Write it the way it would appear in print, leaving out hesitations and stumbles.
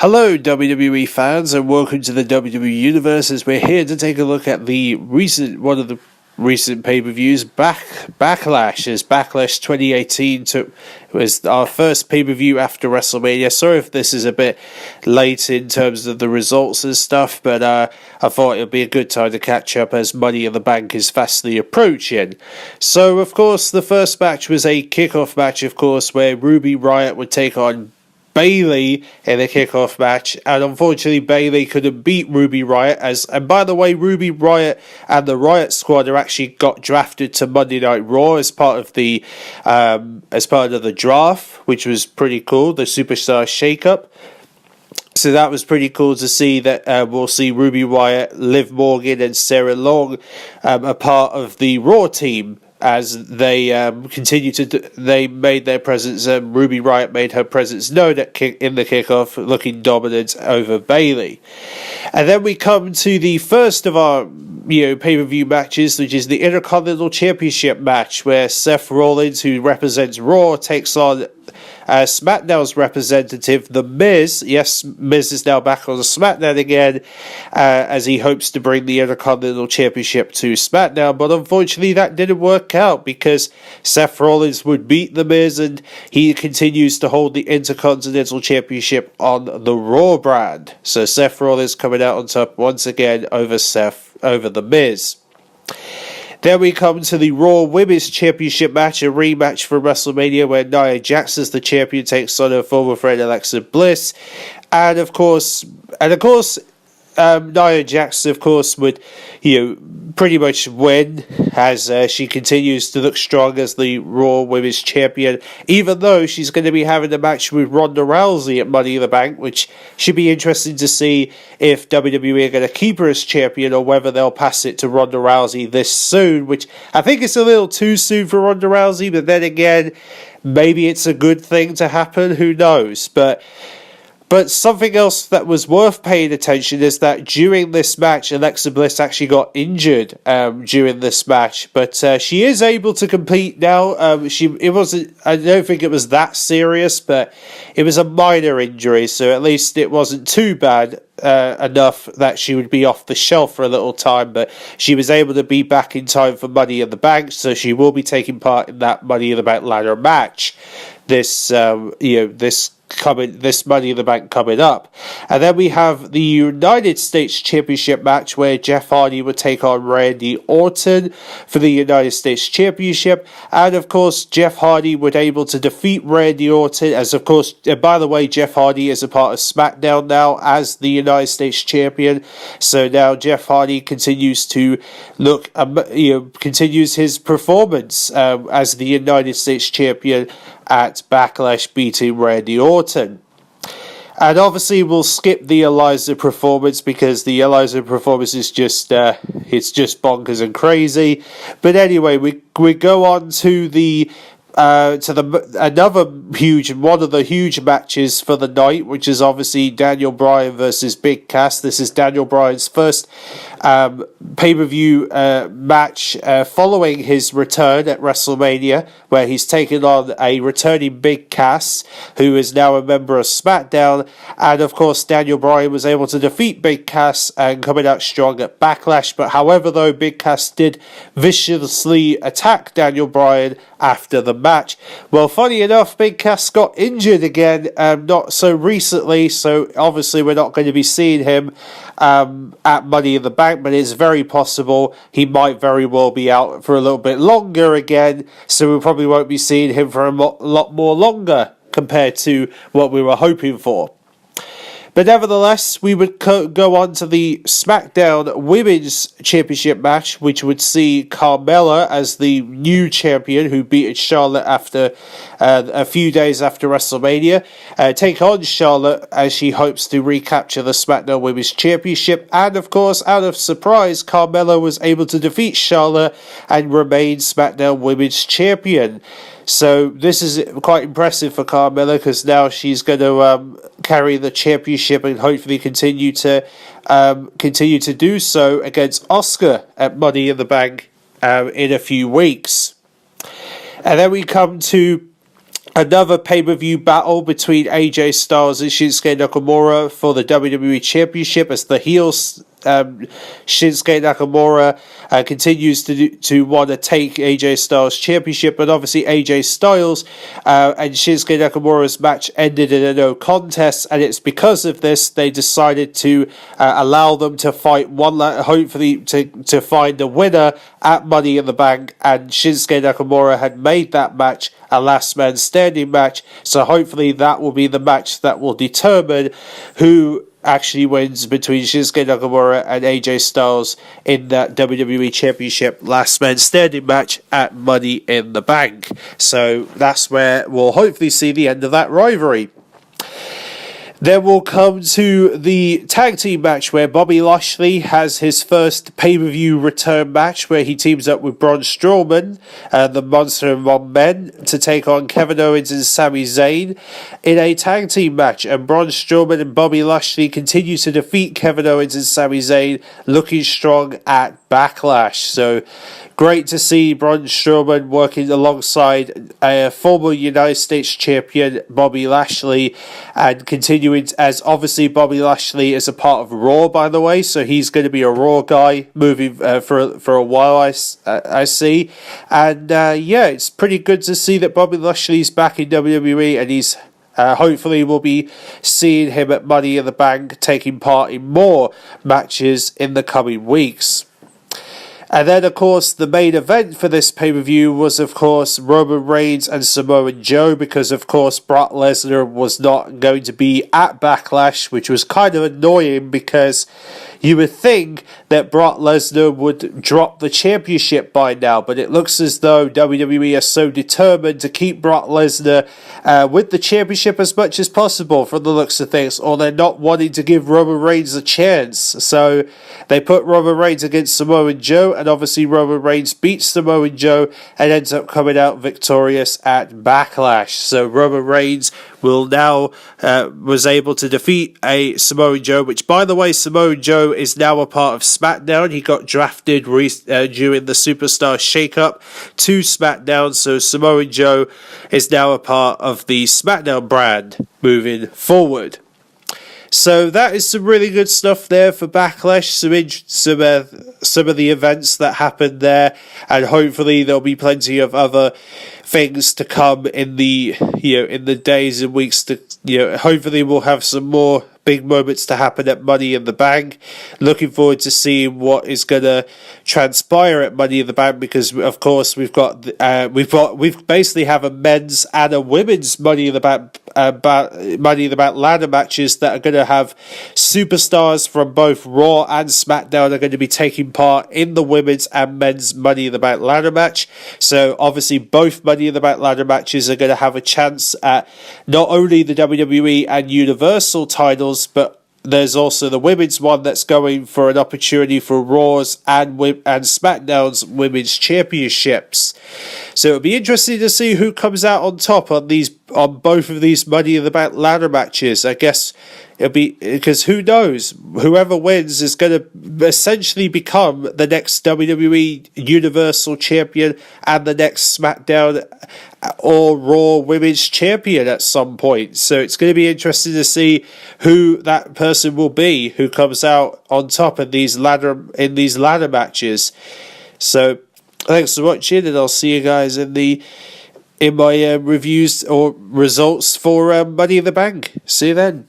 Hello WWE fans and welcome to the WWE Universe as we're here to take a look at one of the recent pay-per-views, Backlash, as Backlash 2018 was our first pay-per-view after WrestleMania. Sorry if this is a bit late in terms of the results and stuff, but I thought it would be a good time to catch up as Money in the Bank is fastly approaching. So, of course, the first match was a kickoff match, of course, where Ruby Riott would take on Bayley in a kickoff match, and unfortunately Bayley couldn't beat Ruby Riott. And by the way, Ruby Riott and the Riott Squad are actually got drafted to Monday Night Raw as part of the draft, which was pretty cool, the Superstar Shakeup. So that was pretty cool to see that we'll see Ruby Riott, Liv Morgan, and Sarah Long a part of the Raw team. As they they made their presence. Ruby Riott made her presence known in the kickoff, looking dominant over Bayley. And then we come to the first of our pay-per-view matches, which is the Intercontinental Championship match, where Seth Rollins, who represents Raw, takes on SmackDown's representative, The Miz. Yes, Miz is now back on SmackDown again, as he hopes to bring the Intercontinental Championship to SmackDown, but unfortunately that didn't work out because Seth Rollins would beat The Miz and he continues to hold the Intercontinental Championship on the Raw brand. So Seth Rollins coming out on top once again over The Miz. Then we come to the Raw Women's Championship match, a rematch from WrestleMania where Nia Jax, as the champion, takes on her former friend Alexa Bliss. And of course, Nia Jax, of course, would, pretty much win as she continues to look strong as the Raw Women's Champion, even though she's going to be having a match with Ronda Rousey at Money in the Bank, which should be interesting to see if WWE are going to keep her as champion or whether they'll pass it to Ronda Rousey this soon, which I think it's a little too soon for Ronda Rousey, but then again, maybe it's a good thing to happen, who knows, But something else that was worth paying attention is that during this match, Alexa Bliss actually got injured during this match, but she is able to compete now. I don't think it was that serious, but it was a minor injury, so at least it wasn't too bad enough that she would be off the shelf for a little time. But she was able to be back in time for Money in the Bank, so she will be taking part in that Money in the Bank ladder match. This Money in the Bank coming up. And then we have the United States Championship match where Jeff Hardy would take on Randy Orton for the United States Championship. And of course, Jeff Hardy would able to defeat Randy Orton, as of course, by the way, Jeff Hardy is a part of SmackDown now as the United States Champion. So now Jeff Hardy continues to continues his performance as the United States Champion at Backlash, beating Randy Orton. And obviously we'll skip the Eliza performance because the Eliza performance is just it's just bonkers and crazy. But anyway, we go on to another one of the huge matches for the night, which is obviously Daniel Bryan versus Big Cass. This is Daniel Bryan's first pay-per-view match following his return at WrestleMania, where he's taken on a returning Big Cass, who is now a member of SmackDown. And of course, Daniel Bryan was able to defeat Big Cass and coming out strong at Backlash. But however, though, Big Cass did viciously attack Daniel Bryan after the match. Well, funny enough, Big Cass got injured again, not so recently, so obviously we're not going to be seeing him at Money in the Bank, but it's very possible he might very well be out for a little bit longer again, so we probably won't be seeing him for a lot more longer compared to what we were hoping for. But nevertheless, we would go on to the SmackDown Women's Championship match, which would see Carmella as the new champion who beat Charlotte after a few days after WrestleMania, take on Charlotte as she hopes to recapture the SmackDown Women's Championship. And of course, out of surprise, Carmella was able to defeat Charlotte and remain SmackDown Women's Champion. So this is quite impressive for Carmella because now she's going to carry the championship and hopefully continue to do so against Asuka at Money in the Bank in a few weeks. And then we come to Another pay-per-view battle between AJ Styles and Shinsuke Nakamura for the WWE Championship as the heels. Shinsuke Nakamura continues to want to take AJ Styles' championship, but obviously AJ Styles and Shinsuke Nakamura's match ended in a no contest, and it's because of this they decided to allow them to fight hopefully to find a winner at Money in the Bank, and Shinsuke Nakamura had made that match a last man standing match, so hopefully that will be the match that will determine who actually wins between Shinsuke Nakamura and AJ Styles in that WWE Championship last man standing match at Money in the Bank. So that's where we'll hopefully see the end of that rivalry. Then we'll come to the tag team match where Bobby Lashley has his first pay-per-view return match where he teams up with Braun Strowman and the Monster Among Men to take on Kevin Owens and Sami Zayn in a tag team match. And Braun Strowman and Bobby Lashley continue to defeat Kevin Owens and Sami Zayn, looking strong at Backlash. So great to see Braun Strowman working alongside a former United States champion Bobby Lashley, and continuing as obviously Bobby Lashley is a part of Raw, by the way, so he's going to be a Raw guy moving for a while. I see, and it's pretty good to see that Bobby Lashley's back in WWE, and he's. Hopefully we'll be seeing him at Money in the Bank taking part in more matches in the coming weeks. And then, of course, the main event for this pay-per-view was, of course, Roman Reigns and Samoa Joe, because, of course, Brock Lesnar was not going to be at Backlash, which was kind of annoying because you would think that Brock Lesnar would drop the championship by now, but it looks as though WWE are so determined to keep Brock Lesnar with the championship as much as possible from the looks of things, or they're not wanting to give Roman Reigns a chance. So they put Roman Reigns against Samoa Joe, and obviously Roman Reigns beats Samoa Joe and ends up coming out victorious at Backlash. So Roman Reigns will now was able to defeat a Samoa Joe, which, by the way, Samoa Joe is now a part of SmackDown. He got drafted during the Superstar Shakeup to SmackDown, so Samoa Joe is now a part of the SmackDown brand moving forward. So that is some really good stuff there for Backlash. Some of the events that happened there, and hopefully there'll be plenty of other things to come in the days and weeks to hopefully we'll have some more big moments to happen at Money in the Bank. Looking forward to seeing what is going to transpire at Money in the Bank, because of course we basically have a men's and a women's Money in the Bank ladder matches that are going to have superstars from both Raw and SmackDown are going to be taking part in the women's and men's Money in the Bank ladder match. So obviously both Money in the Bank ladder matches are going to have a chance at not only the WWE and Universal titles, but there's also the women's one that's going for an opportunity for Raw's and SmackDown's women's championships. So it'll be interesting to see who comes out on top on both of these Money in the Bank ladder matches. I guess it'll be, because who knows, whoever wins is going to essentially become the next WWE Universal Champion and the next SmackDown or Raw Women's Champion at some point. So it's going to be interesting to see who that person will be who comes out on top in these ladder matches. So thanks for watching, and I'll see you guys in my reviews or results for Money in the Bank. See you then.